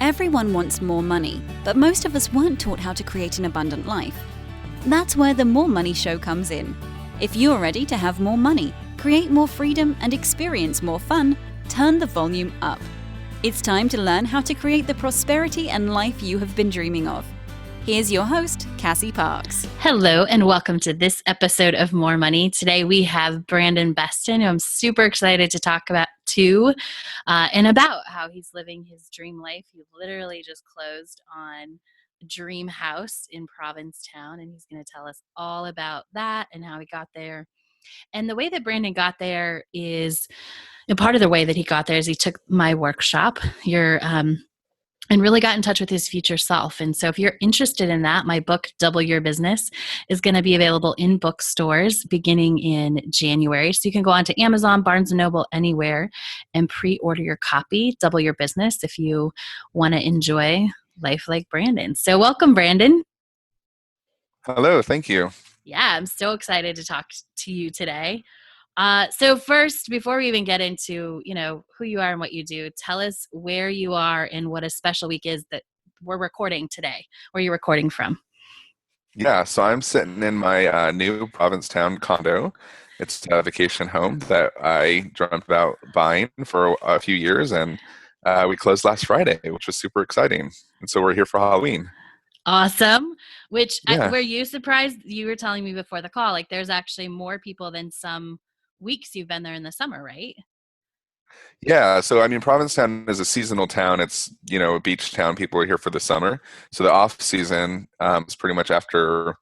Everyone wants more money, but most of us weren't taught how to create an abundant life. That's where the More Money Show comes in. If you're ready to have more money, create more freedom, and experience more fun, turn the volume up. It's time to learn how to create the prosperity and life you have been dreaming of. Here's your host, Cassie Parks. Hello, and welcome to this episode of More Money. Today we have Brandon Beston, who I'm super excited to talk about and about how he's living his dream life. He literally just closed on a dream house in Provincetown, and he's going to tell us all about that and how he got there. And the way that Brandon got there is, and part of the way that he got there is he took my workshop, and really got in touch with his future self. And so if you're interested in that, my book, Double Your Business, is going to be available in bookstores beginning in January. So you can go on to Amazon, Barnes & Noble, anywhere, and pre-order your copy, Double Your Business, if you want to enjoy life like Brandon. So welcome, Brandon. Hello, thank you. Yeah, I'm so excited to talk to you today. So first, before we even get into, who you are and what you do, tell us where you are and what a special week is that we're recording today. Where you're recording from? Yeah, so I'm sitting in my new Provincetown condo. It's a vacation home that I dreamt about buying for a few years, and we closed last Friday, which was super exciting. And so we're here for Halloween. Awesome. Yeah. Were you surprised? You were telling me before the call, like there's actually more people than some weeks you've been there in the summer, right? Yeah, so I mean, Provincetown is a seasonal town. It's, a beach town. People are here for the summer. So the off season is pretty much after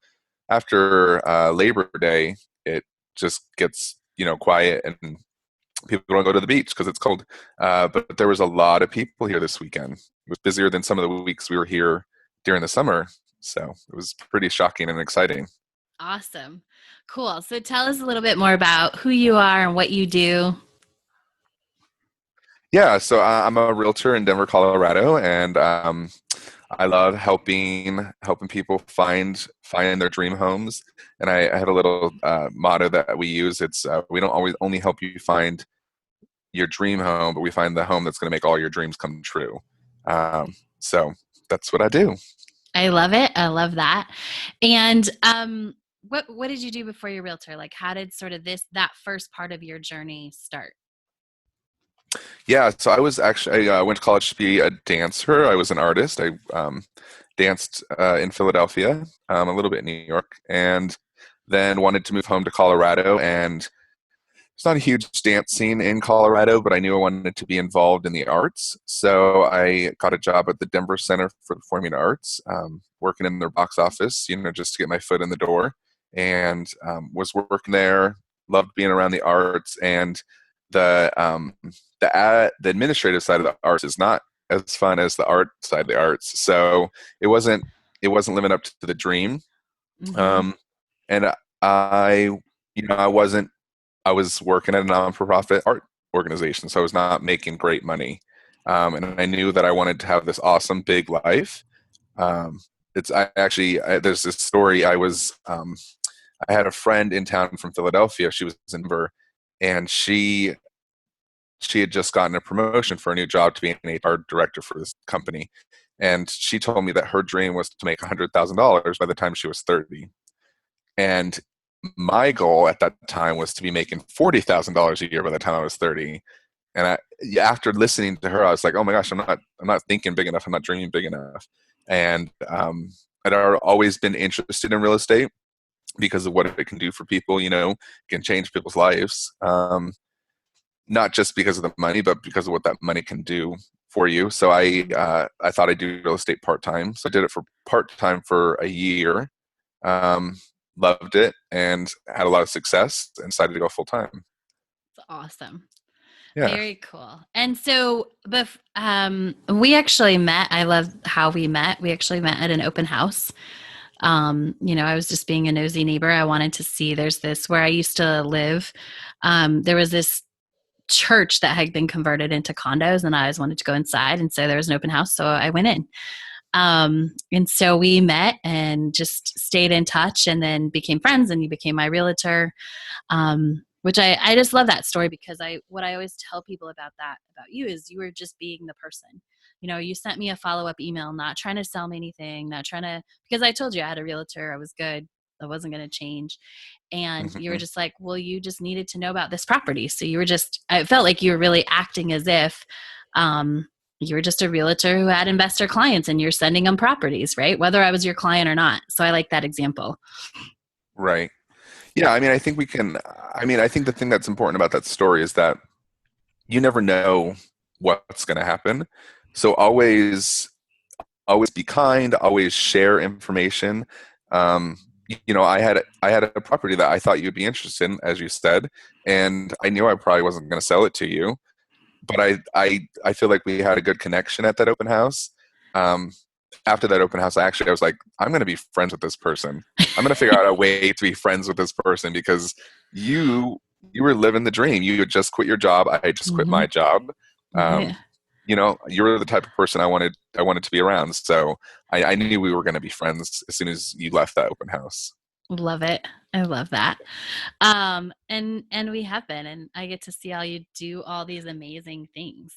Labor Day. It just gets, quiet and people don't go to the beach because it's cold. But there was a lot of people here this weekend. It was busier than some of the weeks we were here during the summer. So it was pretty shocking and exciting. Awesome. Cool. So tell us a little bit more about who you are and what you do. Yeah, so I'm a realtor in Denver, Colorado, and I love helping people find their dream homes. And I have a little motto that we use. It's we don't always only help you find your dream home, but we find the home that's going to make all your dreams come true. So that's what I do. I love it. I love that. And what did you do before you're a realtor? Like, how did sort of that first part of your journey start? Yeah, so I went to college to be a dancer. I was an artist. I danced in Philadelphia, a little bit in New York, and then wanted to move home to Colorado. And it's not a huge dance scene in Colorado, but I knew I wanted to be involved in the arts. So I got a job at the Denver Center for the Performing Arts, working in their box office, just to get my foot in the door. And was working there, loved being around the arts, and the administrative side of the arts is not as fun as the art side of the arts. So it wasn't living up to the dream. Mm-hmm. And I was working at a non-for-profit art organization, so I was not making great money. And I knew that I wanted to have this awesome big life. There's this story. I had a friend in town from Philadelphia. She was in Denver, and she had just gotten a promotion for a new job to be an HR director for this company. And she told me that her dream was to make $100,000 by the time she was 30. And my goal at that time was to be making $40,000 a year by the time I was 30. And after listening to her, I was like, oh my gosh, I'm not thinking big enough. I'm not dreaming big enough. And I'd always been interested in real estate because of what it can do for people, it can change people's lives. Not just because of the money, but because of what that money can do for you. So I thought I'd do real estate part-time. So I did it for part-time for a year. Loved it and had a lot of success and decided to go full-time. That's awesome. Yeah. Very cool. And so we actually met. I love how we met. We actually met at an open house. I was just being a nosy neighbor. I wanted to see, there's this, where I used to live. There was this church that had been converted into condos, and I always wanted to go inside. And so there was an open house. So I went in. And so we met and just stayed in touch, and then became friends, and you became my realtor. Which I just love that story, because what I always tell people about you is you were just being the person. You sent me a follow-up email, not trying to sell me anything, not trying to, because I told you I had a realtor, I was good, I wasn't going to change. And you were Mhm. just like, well, you just needed to know about this property. So you were just, I felt like you were really acting as if you were just a realtor who had investor clients and you're sending them properties, right? Whether I was your client or not. So I like that example. Right. Yeah, I mean, I think the thing that's important about that story is that you never know what's going to happen. So always be kind, always share information. Um, I had a property that I thought you'd be interested in, as you said, and I knew I probably wasn't going to sell it to you, but I feel like we had a good connection at that open house. Um, After that open house, I was like, I'm going to be friends with this person. I'm going to figure out a way to be friends with this person because you you were living the dream. You had just quit your job. I had just quit Mm-hmm. my job. Right. You were the type of person I wanted to be around. So I knew we were going to be friends as soon as you left that open house. Love it. I love that. And we have been, and I get to see how you do all these amazing things.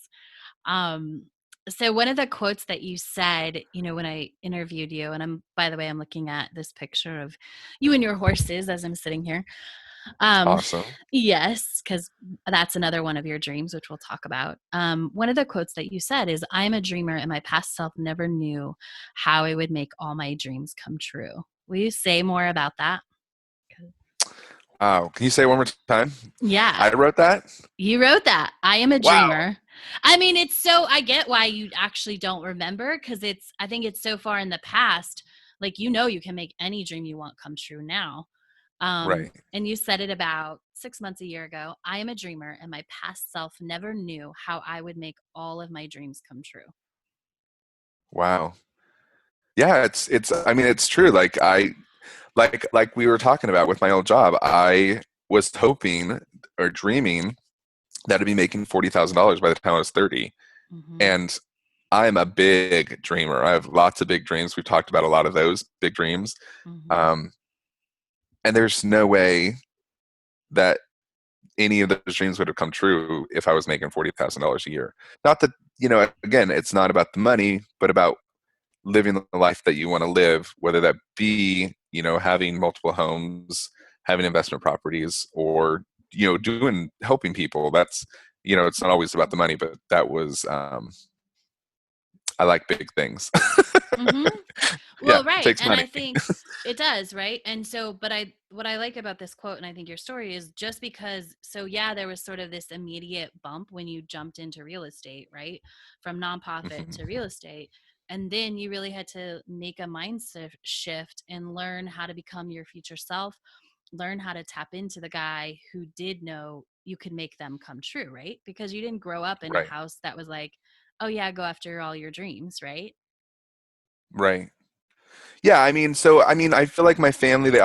Um, so one of the quotes that you said, when I interviewed you, and by the way, I'm looking at this picture of you and your horses as I'm sitting here. Um, Awesome. yes, because that's another one of your dreams, which we'll talk about. One of the quotes that you said is, I'm a dreamer and my past self never knew how I would make all my dreams come true. Will you say more about that? Wow. Can you say it one more time? Yeah. I wrote that. You wrote that. I am a Wow. dreamer. I get why you actually don't remember because I think it's so far in the past. Like, you can make any dream you want come true now. Right. And you said it about 6 months, a year ago. I am a dreamer and my past self never knew how I would make all of my dreams come true. Wow. Yeah, it's true. Like we were talking about with my old job, I was hoping or dreaming that I'd be making $40,000 by the time I was 30. Mm-hmm. And I'm a big dreamer. I have lots of big dreams. We've talked about a lot of those big dreams. Mm-hmm. Um, and there's no way that any of those dreams would have come true if I was making $40,000 a year. Not that, again, it's not about the money, but about living the life that you want to live, whether that be, having multiple homes, having investment properties, or, helping people. That's, it's not always about the money, but that was, I like big things. Mm-hmm. Yeah, Well, it right. takes And money. I think it does, right? And so, what I like about this quote, and I think your story is just because, so yeah, there was sort of this immediate bump when you jumped into real estate, right? From nonprofit to real estate. And then you really had to make a mindset shift and learn how to become your future self, learn how to tap into the guy who did know you could make them come true, right? Because you didn't grow up in a Right, house that was like, oh yeah, go after all your dreams, right? right. Yeah, I feel like my family, they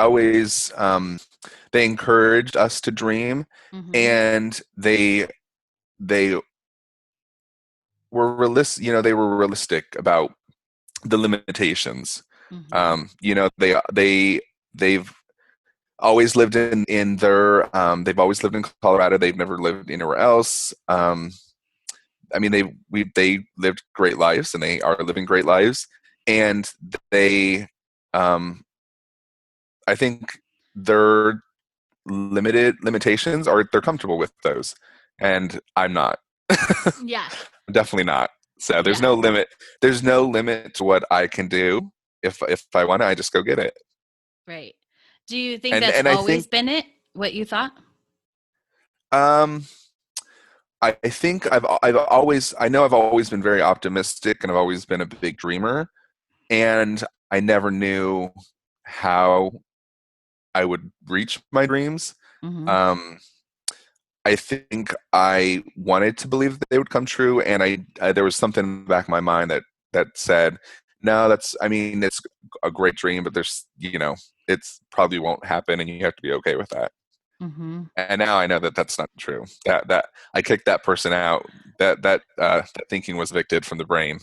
encouraged us to dream, Mm-hmm. and they they were realistic about the limitations. Mm-hmm. They've always lived they've always lived in Colorado. They've never lived anywhere else. They lived great lives, and they are living great lives, and they um, I think their limitations are they're comfortable with those, and I'm not. Yeah. Definitely not. So there's Yeah. no limit. There's no limit to what I can do. If I want to, I just go get it. Right. Do you think And that's and I think always been what you thought? um I think I know I've always been very optimistic, and I've always been a big dreamer, and I never knew how I would reach my dreams. Mm-hmm. Um I think I wanted to believe that they would come true, and there was something in the back of my mind that said, no, it's a great dream, but it's probably won't happen, and you have to be okay with that. Mm-hmm. And now I know that that's not true. That I kicked that person out. That thinking was evicted from the brain.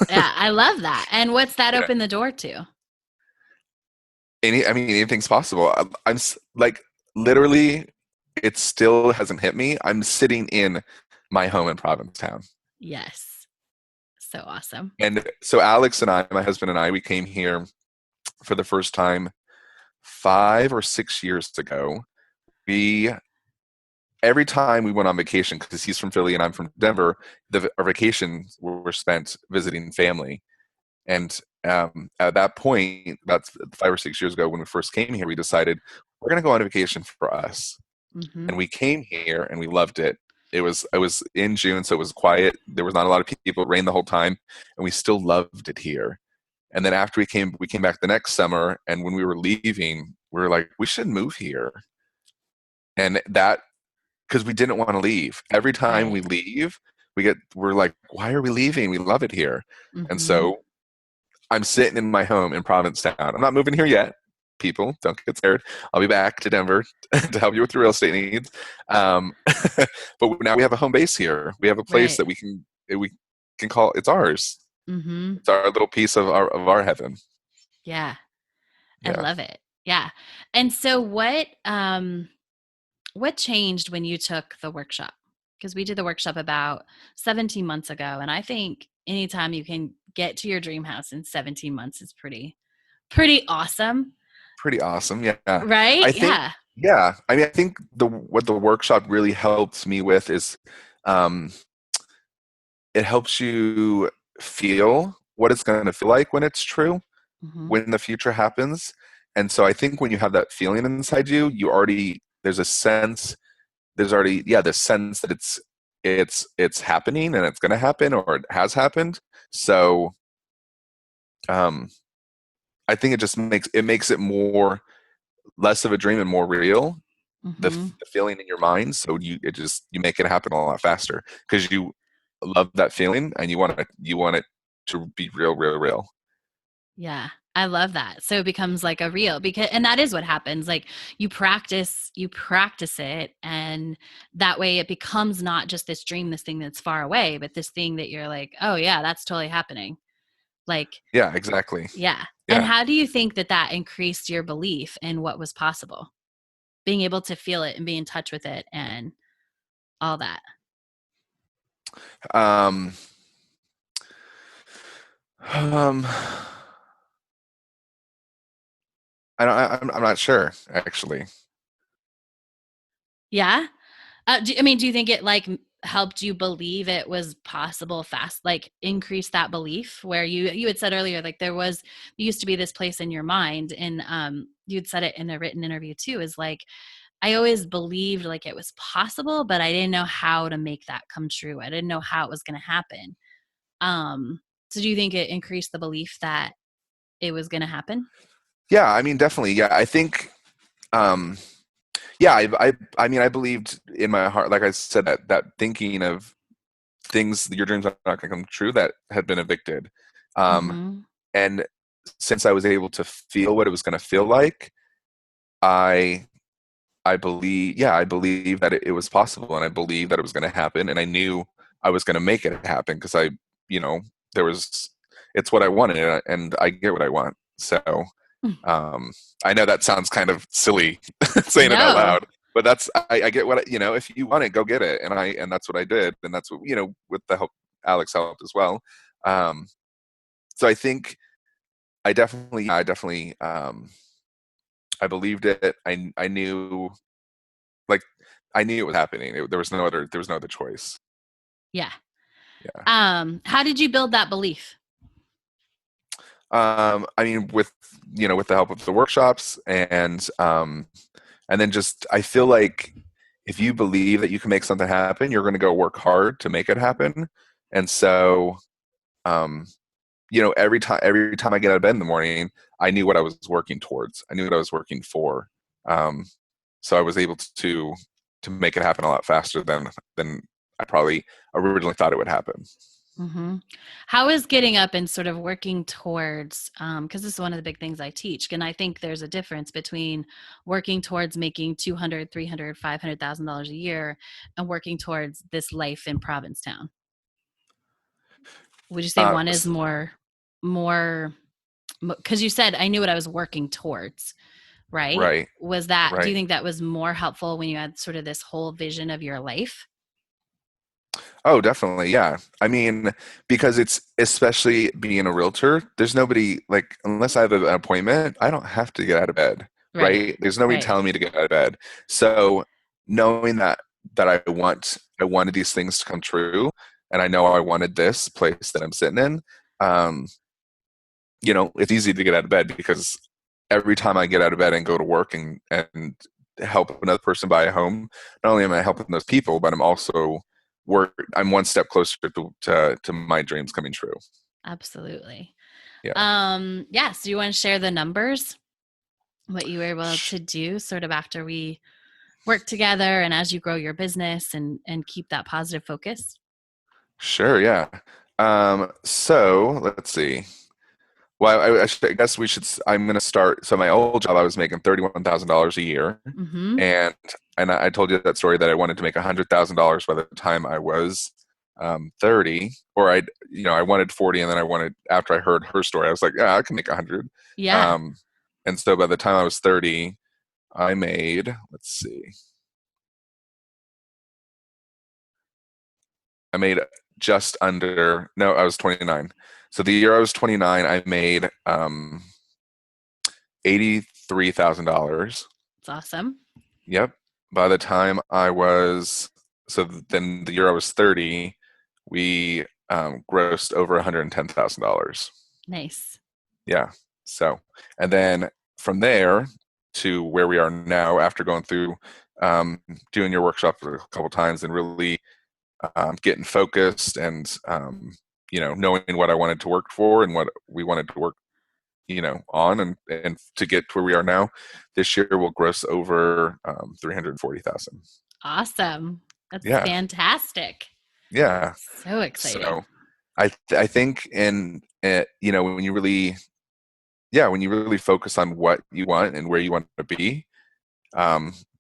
Yeah, I love that. And what's that Yeah. open the door to? Anything's possible. Like literally, it still hasn't hit me. I'm sitting in my home in Provincetown. Yes. So awesome. And so Alex and I, my husband and I, we came here for the first time 5 or 6 years ago. We Every time we went on vacation, because he's from Philly and I'm from Denver, our vacations were spent visiting family. And at that point, about 5 or 6 years ago, when we first came here, we decided we're going to go on a vacation for us. Mm-hmm. And we came here and we loved it. It was in June, so it was quiet. There was not a lot of people. It rained the whole time, and we still loved it here. And then after we came back the next summer, and when we were leaving, we were like, we should move here. And that, because we didn't want to leave. Every time Right. we leave, we're like, why are we leaving? We love it here. And Mm-hmm. so I'm sitting in my home in Provincetown. I'm not moving here yet. People, don't get scared. I'll be back to Denver to help you with your real estate needs. But now we have a home base here. We have a place Right. that we can call it's ours. Mm-hmm. It's our little piece of our heaven. Yeah. I Yeah. love it. Yeah. And so what changed when you took the workshop? Because we did the workshop about 17 months ago. And I think anytime you can get to your dream house in 17 months is pretty awesome. Pretty awesome. Yeah. Right? I think Yeah. yeah. I mean, I think what the workshop really helped me with is um it helps you feel what it's going to feel like when it's true, Mm-hmm. when the future happens. And so I think when you have that feeling inside you, there's a sense, there's already, yeah, this sense that it's happening and it's going to happen or it has happened. So um, I think it makes it more less of a dream and more real. Mm-hmm. The feeling in your mind, so you make it happen a lot faster because you love that feeling and you want it to be real, real, real. Yeah. I love that. So it becomes like a real and that is what happens. Like you practice it. And that way it becomes not just this dream, this thing that's far away, but this thing that you're like, oh yeah, that's totally happening. Like, Yeah, exactly. yeah. And Yeah. how do you think that increased your belief in what was possible? Being able to feel it and be in touch with it and all that. Um, um, I'm not sure actually. Yeah. Do you think it like helped you believe it was possible fast, like increase that belief where you had said earlier, like there used to be this place in your mind and you'd said it in a written interview too, is like, I always believed like it was possible, but I didn't know how to make that come true. I didn't know how it was going to happen. So do you think it increased the belief that it was going to happen? Yeah, I mean, definitely. Yeah, I think. Um, yeah, I mean, I believed in my heart, like I said, that thinking of things, your dreams are not going to come true, that had been evicted. Um, Mm-hmm. and since I was able to feel what it was going to feel like, I I believe that it was possible, and I believe that it was going to happen, and I knew I was going to make it happen because you know, there was, it's what I wanted, and I get what I want. So, um, I know that sounds kind of silly saying it out No. loud, but I get what if you want it, go get it, and that's what I did, and that's what with the help, Alex helped as well. Um, so I think I definitely, I believed it. I knew, like, I knew it was happening. There was no other choice. Yeah. Yeah. How did you build that belief? I mean, with with the help of the workshops, and then just, I feel like if you believe that you can make something happen, you're going to go work hard to make it happen. And so, um, every time I get out of bed in the morning, I knew what I was working towards. I knew what I was working for. Um, so I was able to make it happen a lot faster than I probably originally thought it would happen. Mm-hmm. How is getting up and sort of working towards, because this is one of the big things I teach, and I think there's a difference between working towards making $200,000, $300,000, $500,000 a year and working towards this life in Provincetown. Would you say one is more, because you said I knew what I was working towards, right? Right, Do you right. think that was more helpful when you had sort of this whole vision of your life? Oh, definitely. Yeah. I mean, because it's especially being a realtor, there's nobody like, unless I have an appointment, I don't have to get out of bed, Right. right? There's nobody Right. telling me to get out of bed. So knowing that I wanted these things to come true, and I know I wanted this place that I'm sitting in, um, it's easy to get out of bed because every time I get out of bed and go to work and help another person buy a home, not only am I helping those people, but I'm one step closer to my dreams coming true. Absolutely. Yeah. Yeah. So you want to share the numbers, what you were able Sh- to do sort of after we work together and as you grow your business and keep that positive focus? Sure. Yeah. So let's see. Well, I guess I'm going to start. So my old job, I was making $31,000 a year, Mm-hmm. and I told you that story that I wanted to make $100,000 by the time I was 30, or I wanted 40, and then after I heard her story, I was like, yeah, I can make 100. Yeah. Um, and so by the time I was 30, I made, let's see, I made just under, no, I was 29. So the year I was 29, I made $83,000. It's awesome. Yep. By the time I was, so then the year I was 30, we grossed over $110,000. Nice. Yeah. So, and then from there to where we are now, after going through doing your workshop a couple times and really getting focused and knowing what I wanted to work for and what we wanted to work on and to get to where we are now, this year we'll gross over 340,000. Awesome. That's Yeah, fantastic. yeah. So exciting. So I think when you really, yeah, when you really focus on what you want and where you want to be,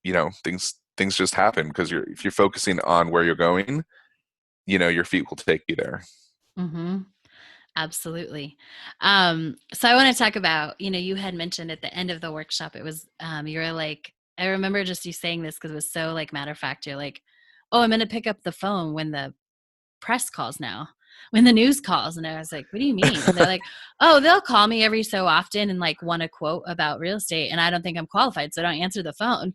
things just happen because if you're focusing on where you're going, your feet will take you there. Mm-hmm. Absolutely. So I want to talk about, you had mentioned at the end of the workshop, it was, you were like, I remember just you saying this because it was so like matter of fact. You're like, oh, I'm going to pick up the phone when the press calls now, when the news calls. And I was like, what do you mean? And they're like, oh, they'll call me every so often and like want a quote about real estate. And I don't think I'm qualified. So I don't answer the phone.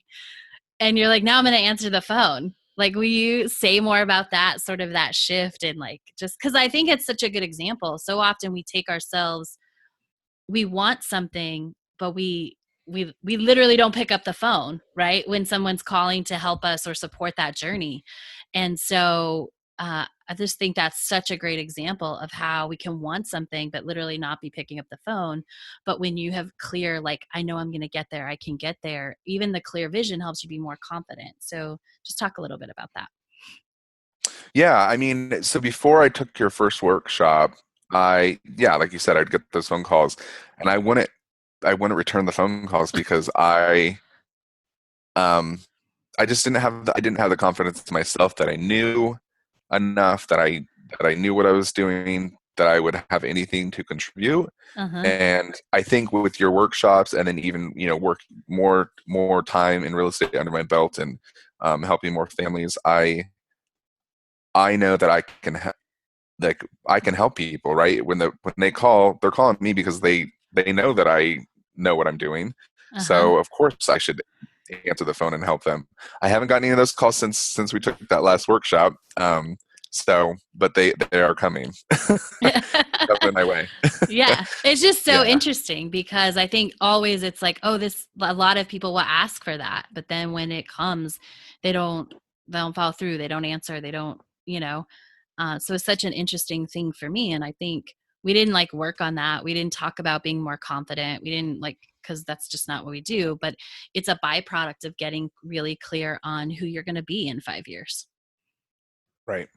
And you're like, now I'm going to answer the phone. Like, will you say more about that, sort of that shift? And like, just because I think it's such a good example. So often we take ourselves, we want something, but we literally don't pick up the phone, right? When someone's calling to help us or support that journey. And so I just think that's such a great example of how we can want something, but literally not be picking up the phone. But when you have clear, like, I know I'm going to get there, I can get there, even the clear vision helps you be more confident. So just talk a little bit about that. Yeah, I mean, so before I took your first workshop, like you said, I'd get those phone calls, and I wouldn't return the phone calls because um, I just I didn't have the confidence in myself that I knew enough, that I knew what I was doing, that I would have anything to contribute. Uh-huh. And I think with your workshops, and then even work more time in real estate under my belt and helping more families, I know that I can help people, right? When they call, they're calling me because they know that I know what I'm doing. Uh-huh. So of course I should answer the phone and help them. I haven't gotten any of those calls since we took that last workshop. But they are coming. Coming my way. Yeah, it's just so Yeah. interesting because I think always it's like, oh, this, a lot of people will ask for that, but then when it comes, they don't follow through, they don't answer, they don't, so it's such an interesting thing for me. And I think we didn't like work on that. We didn't talk about being more confident. We didn't like, because that's just not what we do, but it's a byproduct of getting really clear on who you're going to be in 5 years. Right.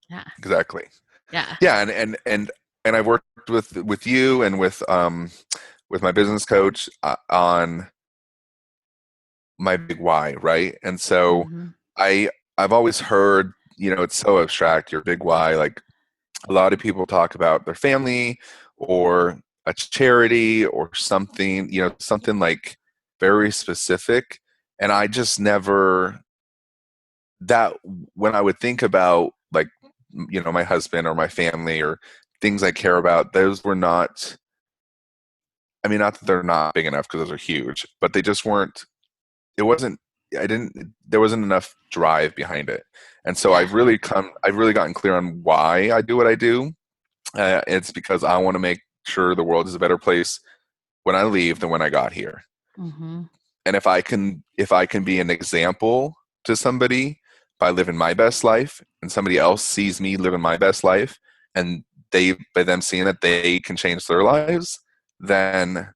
Yeah. Exactly. Yeah. Yeah, and I've worked with you and with my business coach on my big why, right? And so Hmm. I've always heard, it's so abstract, your big why. Like a lot of people talk about their family or a charity or something, something like very specific. And I just never, that when I would think about like my husband or my family or things I care about, those were not, I mean, not that they're not big enough because those are huge, but they just weren't, it wasn't, there wasn't enough drive behind it. And so Yeah. I've really gotten clear on why I do what I do. It's because I want to make sure the world is a better place when I leave than when I got here. Mm-hmm. And if I can be an example to somebody by living my best life, and somebody else sees me living my best life, and by them seeing that they can change their lives, then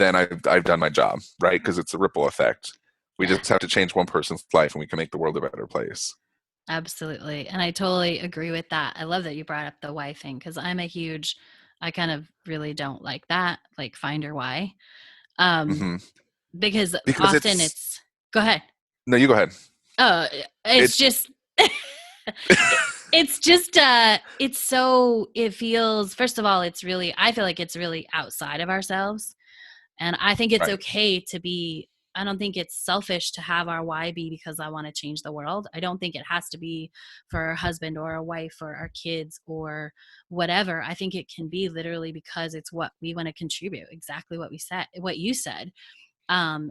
I've done my job, right? Because it's a ripple effect. We Yeah. just have to change one person's life and we can make the world a better place. Absolutely. And I totally agree with that. I love that you brought up the why thing because I kind of really don't like that, like find your why. Um, Hmm. because Because often go ahead. no, you go ahead. Oh, it's It, just, it's just, it feels, first of all, I feel like it's really outside of ourselves. And I think it's right, okay to be, I don't think it's selfish to have our why be because I want to change the world. I don't think it has to be for a husband or a wife or our kids or whatever. I think it can be literally because it's what we want to contribute, exactly what you said. And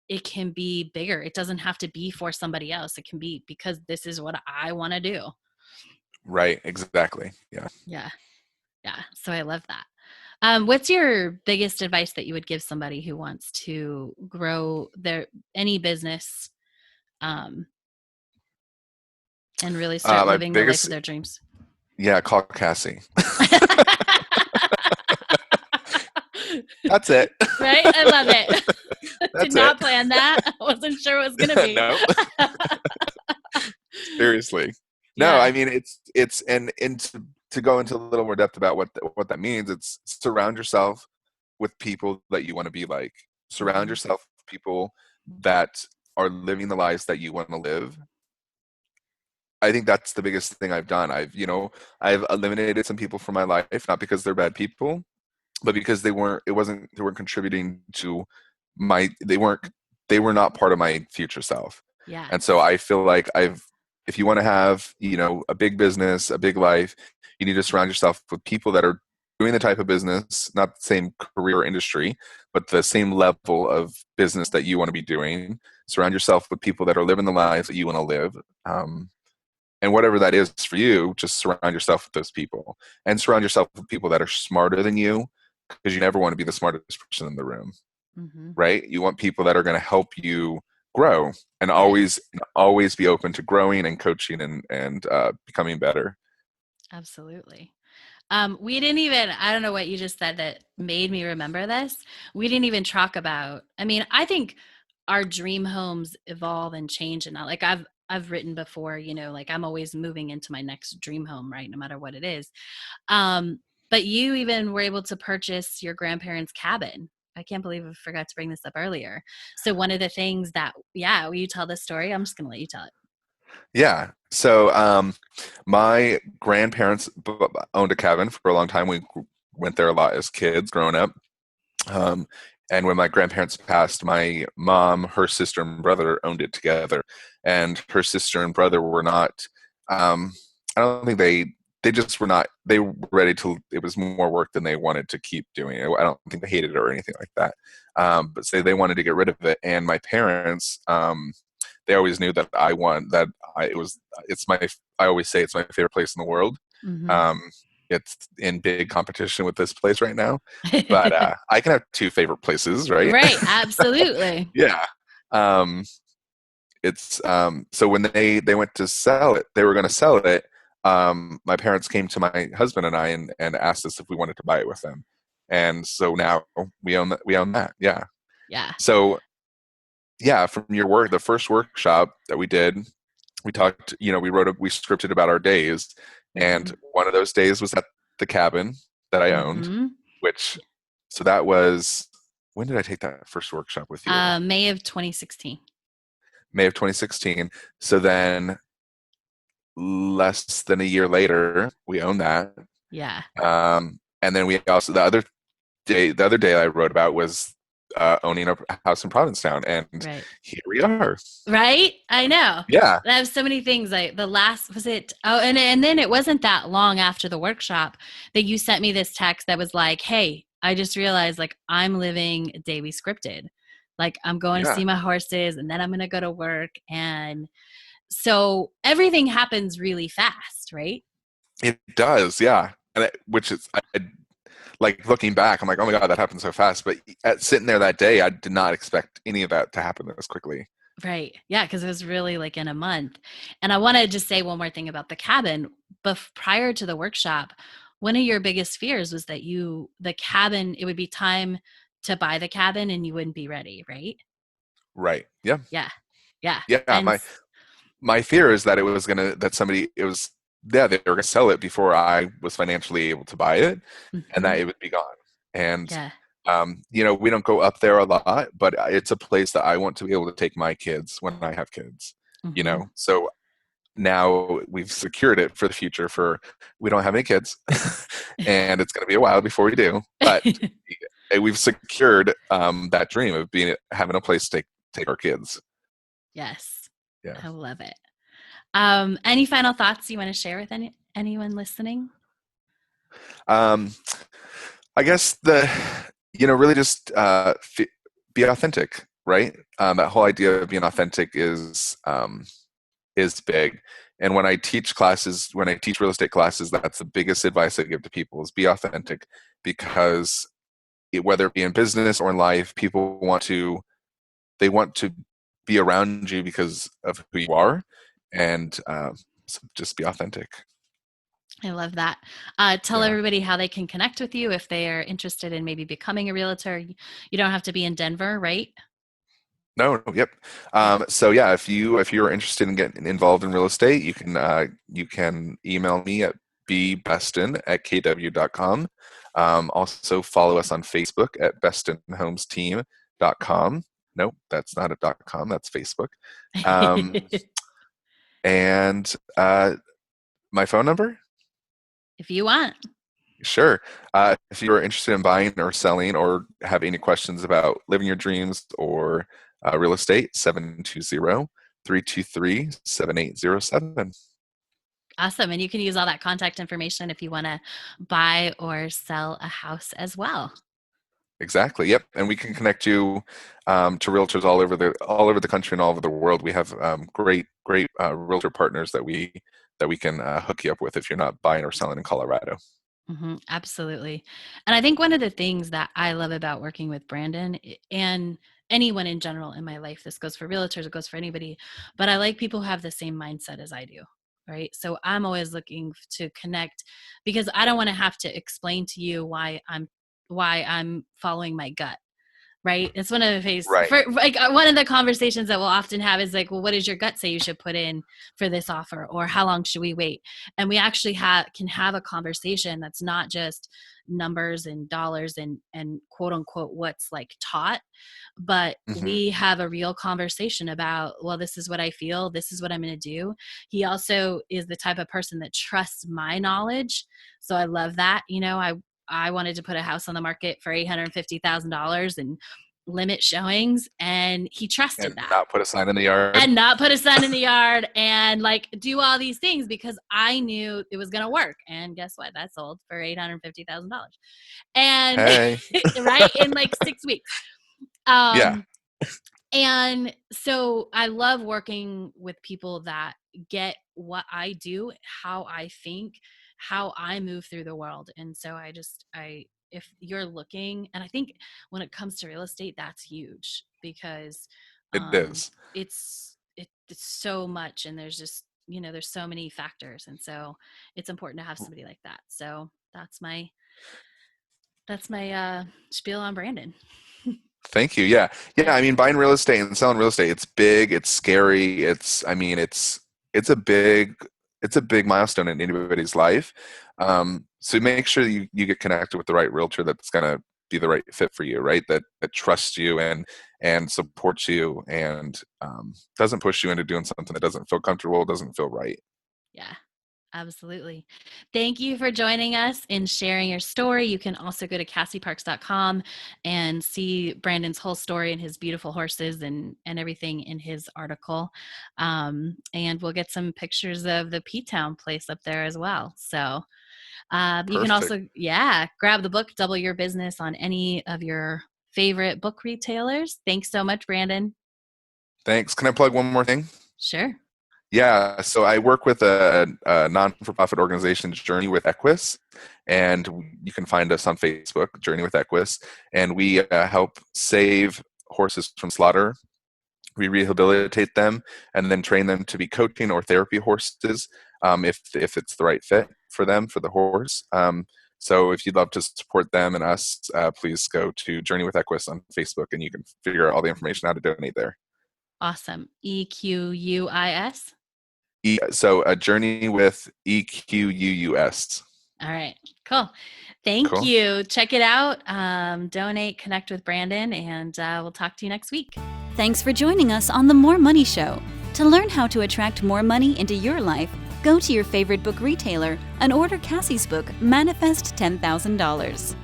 it can be bigger. It doesn't have to be for somebody else. It can be because this is what I want to do. right, exactly. Yeah. Yeah. Yeah. So I love that. What's your biggest advice that you would give somebody who wants to grow any business, um, and really start My living the life of biggest, their dreams? yeah, call Cassie. That's it. Right? I love it. Did That's it. not plan that. I wasn't sure it was going to be. No, seriously. No, Yeah. I mean it's and to go into a little more depth about what that means, it's surround yourself with people that you want to be like. Surround Hmm. yourself with people that are living the lives that you want to live. I think that's the biggest thing I've done. I've eliminated some people from my life, not because they're bad people, but because they weren't contributing to they were not part of my future self. Yeah. And so I feel like if you want to have, a big business, a big life, you need to surround yourself with people that are doing the type of business, not the same career or industry, but the same level of business that you want to be doing. Surround yourself with people that are living the lives that you want to live. And whatever that is for you, just surround yourself with those people, and surround yourself with people that are smarter than you, because you never want to be the smartest person in the room, Hmm. right? You want people that are going to help you grow, and Yes. always be open to growing and coaching and becoming better. Absolutely. We didn't even, I don't know what you just said that made me remember this. We didn't even talk about, I mean, I think our dream homes evolve and change and not like I've written before, like I'm always moving into my next dream home, right? No matter what it is. But you even were able to purchase your grandparents' cabin. I can't believe I forgot to bring this up earlier. So one of the things that, yeah, will you tell this story? I'm just going to let you tell it. Yeah. So my grandparents owned a cabin for a long time. We went there a lot as kids growing up. Um, and when my grandparents passed, my mom, her sister, and brother owned it together. And her sister and brother were not. I don't think they just were not. They were ready to. It was more work than they wanted to keep doing. I don't think they hated it or anything like that. But say they wanted to get rid of it. And my parents, they always knew that I want that. It was. It's my. I always say it's my favorite place in the world. Mm-hmm. Um, it's in big competition with this place right now, but I can have two favorite places, right? Right. Absolutely. Yeah. Um, it's so when they went to sell it, they were going to sell it. My parents came to my husband and I and asked us if we wanted to buy it with them, and so now we own that. We own that. Yeah. Yeah. So yeah, from your work, the first workshop that we did, we talked. We scripted about our days, Mm-hmm. and one of those days was at the cabin that I owned, Mm-hmm. which so that was, when did I take that first workshop with you? May of 2016. May of 2016. So then less than a year later, we own that. Yeah. And then we also the other day I wrote about was owning a house in Provincetown, and Right. here we are. Right? I know. Yeah. I have so many things. Like the last was it and then it wasn't that long after the workshop that you sent me this text that was like, "Hey, I just realized like I'm living daily scripted. Like I'm going to Yeah, see my horses and then I'm going to go to work." And so everything happens really fast, right? it does. Yeah. Which is, like looking back, I'm like, oh my God, that happened so fast. But sitting there that day, I did not expect any of that to happen this quickly. Right. Yeah, because it was really like in a month. And I want to just say one more thing about the cabin. But prior to the workshop, one of your biggest fears was that the cabin, it would be time to buy the cabin and you wouldn't be ready, right? Right. Yeah. Yeah. Yeah. Yeah. And My fear is that they were going to sell it before I was financially able to buy it, and that mhm, it would be gone. And, yeah. we don't go up there a lot, but it's a place that I want to be able to take my kids when I have kids, Hmm. So now we've secured it for the future we don't have any kids and it's going to be a while before we do, but we've secured that dream of having a place to take our kids. Yes. Yeah. I love it. Any final thoughts you want to share with anyone listening? um, I guess really just be authentic, right? That whole idea of being authentic is big. And when I teach real estate classes, that's the biggest advice I give to people is be authentic, because whether it be in business or in life, they want to be around you because of who you are, and so just be authentic. I love that. Tell Yeah. everybody how they can connect with you if they are interested in maybe becoming a realtor. You don't have to be in Denver, right? No, no, yep. Yeah. So yeah, if you're interested in getting involved in real estate, you can email me at bbeston@kw.com. Also follow us on Facebook at bestonhomesteam.com. Nope, that's not a .com, that's Facebook. Um, and my phone number? If you want. Sure. If you're interested in buying or selling or have any questions about living your dreams or real estate, 720-323-7807. Awesome. And you can use all that contact information if you want to buy or sell a house as well. Exactly. Yep. And we can connect you to realtors all over the country and all over the world. We have great realtor partners that we can hook you up with if you're not buying or selling in Colorado. Absolutely. And I think one of the things that I love about working with Brandon and anyone in general in my life, this goes for realtors, it goes for anybody, but I like people who have the same mindset as I do. Right. So I'm always looking to connect because I don't want to have to explain to you why I'm following my gut. Right. It's one of the phase Right. for like one of the conversations that we'll often have is like, well, what does your gut say you should put in for this offer, or how long should we wait? And we actually can have a conversation that's not just numbers and dollars and quote unquote what's like taught, but Hmm. we have a real conversation about, well, this is what I feel, this is what I'm going to do. He also is the type of person that trusts my knowledge. So I love that. I wanted to put a house on the market for $850,000 and limit showings, and he trusted And that not put a sign in the yard. and not put a sun in the yard and like do all these things because I knew it was going to work. And guess what? That sold for $850,000 and Hey. right in like 6 weeks. Yeah. Um, and so I love working with people that get what I do, how I think, how I move through the world. And so if you're looking, and I think when it comes to real estate, that's huge because It um, is. it's so much, and there's just there's so many factors, and so it's important to have somebody like that. So that's my spiel on Brandon. Thank you. Yeah. Yeah. Yeah. I mean, buying real estate and selling real estate, it's big, it's scary. It's a big milestone in anybody's life. So make sure you get connected with the right realtor that's going to be the right fit for you, right? That trusts you and supports you and doesn't push you into doing something that doesn't feel comfortable, doesn't feel right. Yeah. Absolutely. Thank you for joining us and sharing your story. You can also go to cassieparks.com and see Brandon's whole story and his beautiful horses and everything in his article. And we'll get some pictures of the P-Town place up there as well. So you can Perfect. also, grab the book, Double Your Business, on any of your favorite book retailers. Thanks so much, Brandon. Thanks. Can I plug one more thing? Sure. Yeah, so I work with a non-for-profit organization, Journey with Equus, and you can find us on Facebook, Journey with Equus, and we help save horses from slaughter. We rehabilitate them and then train them to be coaching or therapy horses if it's the right fit for them, for the horse. So if you'd love to support them and us, please go to Journey with Equus on Facebook, and you can figure out all the information how to donate there. Awesome. EQUIS. So a Journey with EQUUS. All right. Cool. Thank Cool. you. Check it out. Donate, connect with Brandon, and we'll talk to you next week. Thanks for joining us on The More Money Show. To learn how to attract more money into your life, go to your favorite book retailer and order Cassie's book, Manifest $10,000.